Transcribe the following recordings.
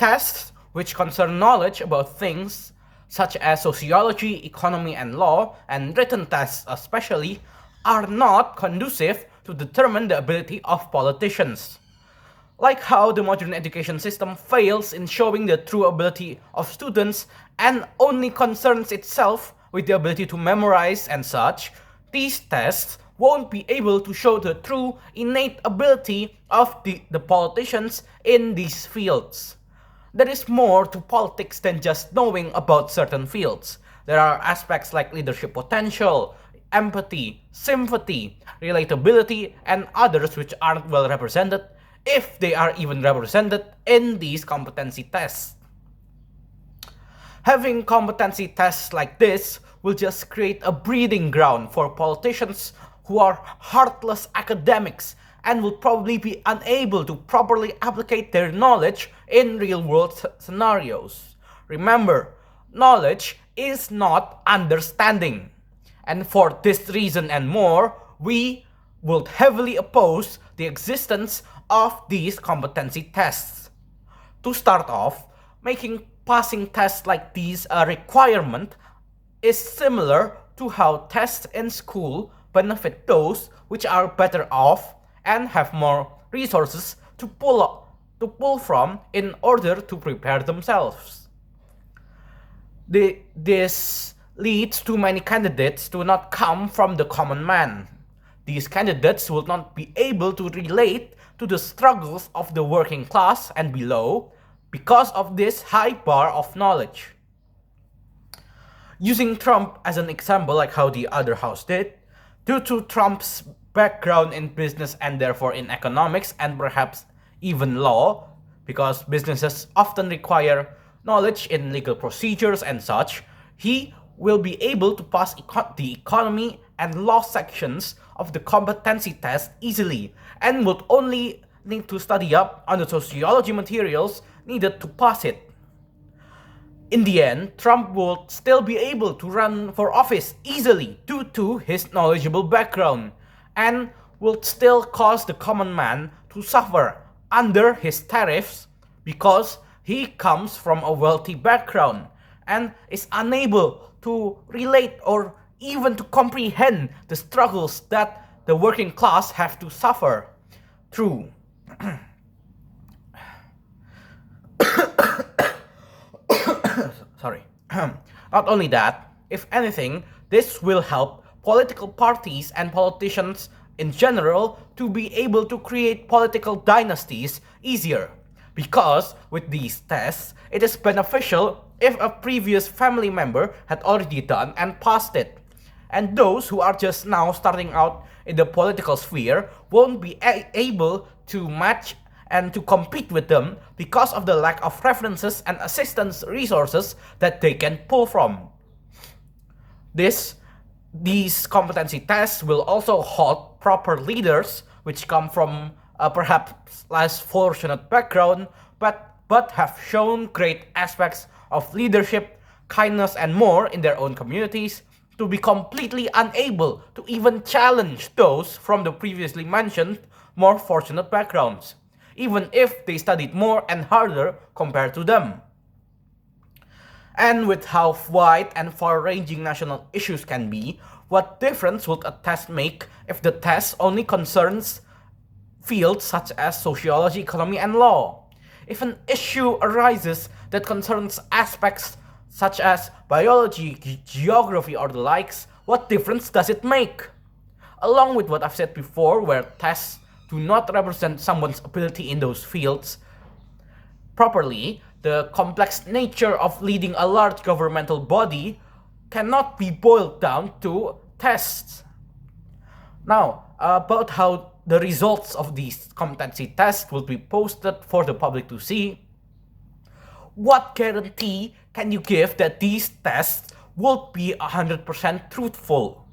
Tests which concern knowledge about things such as sociology, economy, and law, and written tests especially, are not conducive to determine the ability of politicians. Like how the modern education system fails in showing the true ability of students and only concerns itself with the ability to memorize and such, these tests won't be able to show the true innate ability of the politicians in these fields. There is more to politics than just knowing about certain fields. There are aspects like leadership potential, empathy, sympathy, relatability, and others which aren't well represented, if they are even represented in these competency tests. Having competency tests like this will just create a breeding ground for politicians who are heartless academics and will probably be unable to properly apply their knowledge in real-world scenarios. Remember, knowledge is not understanding. And for this reason and more, we will heavily oppose the existence of these competency tests. To start off, making passing tests like these a requirement is similar to how tests in school benefit those which are better off and have more resources to pull from in order to prepare themselves. This leads to many candidates to not come from the common man. These candidates will not be able to relate to the struggles of the working class and below because of this high bar of knowledge. Using Trump as an example, like how the other house did, due to Trump's background in business and therefore in economics and perhaps even law, because businesses often require knowledge in legal procedures and such, he will be able to pass the economy and law sections of the competency test easily and would only need to study up on the sociology materials needed to pass it. In the end, Trump will still be able to run for office easily due to his knowledgeable background and will still cause the common man to suffer under his tariffs because he comes from a wealthy background and is unable to relate or even to comprehend the struggles that the working class have to suffer through. Sorry. Not only that, if anything, this will help political parties and politicians in general to be able to create political dynasties easier. Because with these tests, it is beneficial if a previous family member had already done and passed it. And those who are just now starting out in the political sphere won't be able to match and to compete with them because of the lack of references and assistance resources that they can pull from. These competency tests will also halt proper leaders which come from a perhaps less fortunate background but have shown great aspects of leadership, kindness, and more in their own communities to be completely unable to even challenge those from the previously mentioned more fortunate backgrounds, even if they studied more and harder compared to them. And with how wide and far-ranging national issues can be, what difference would a test make if the test only concerns fields such as sociology, economy, and law? If an issue arises that concerns aspects such as biology, geography, or the likes, what difference does it make? Along with what I've said before, where tests do not represent someone's ability in those fields properly, the complex nature of leading a large governmental body cannot be boiled down to tests. Now, about how the results of these competency tests will be posted for the public to see, what guarantee can you give that these tests will be 100% truthful?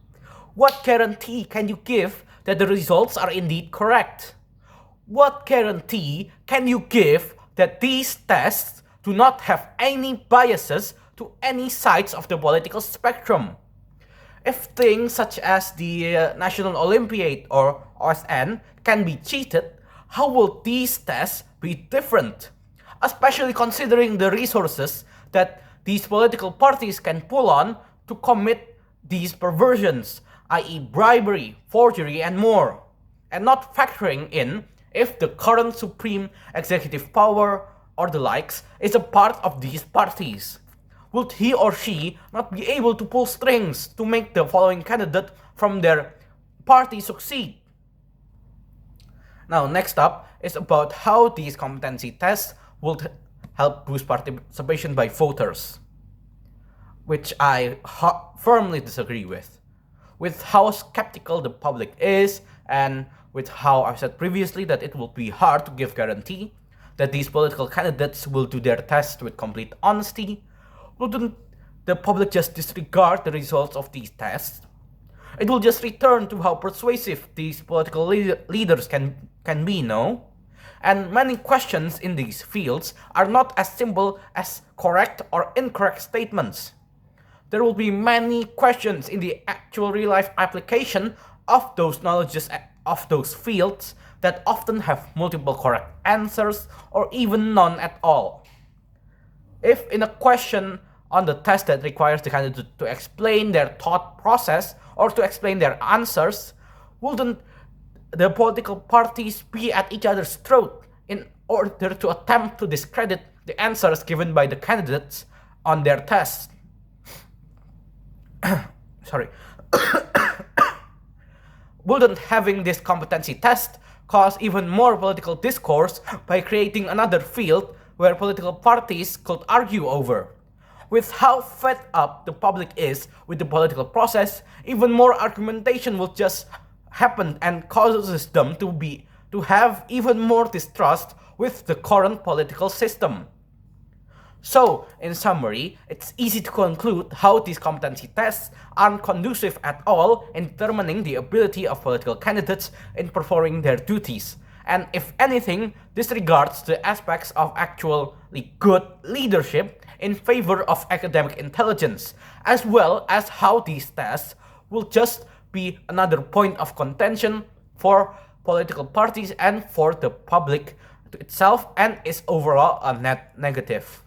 What guarantee can you give that the results are indeed correct? What guarantee can you give that these tests do not have any biases to any sides of the political spectrum? If things such as the National Olympiad or OSN can be cheated, how will these tests be different? especially considering the resources that these political parties can pull on to commit these perversions, i.e., bribery, forgery, and more, and not factoring in if the current supreme executive power or the likes is a part of these parties. Would he or she not be able to pull strings to make the following candidate from their party succeed? Now, next up is about how these competency tests would help boost participation by voters, which I firmly disagree with. With how skeptical the public is, and with how I've said previously that it will be hard to give guarantee that these political candidates will do their test with complete honesty, wouldn't the public just disregard the results of these tests? It will just return to how persuasive these political leaders can be, no? And many questions in these fields are not as simple as correct or incorrect statements. There will be many questions in the actual real-life application of those knowledges of those fields that often have multiple correct answers or even none at all. If in a question on the test that requires the candidate to explain their thought process or to explain their answers, wouldn't the political parties be at each other's throat in order to attempt to discredit the answers given by the candidates on their tests? Sorry. Wouldn't having this competency test cause even more political discourse by creating another field where political parties could argue over? With how fed up the public is with the political process, even more argumentation will just happen and causes them to have even more distrust with the current political system. So, in summary, it's easy to conclude how these competency tests aren't conducive at all in determining the ability of political candidates in performing their duties, and if anything, disregards the aspects of actually good leadership in favor of academic intelligence, as well as how these tests will just be another point of contention for political parties and for the public itself, and is overall a net negative.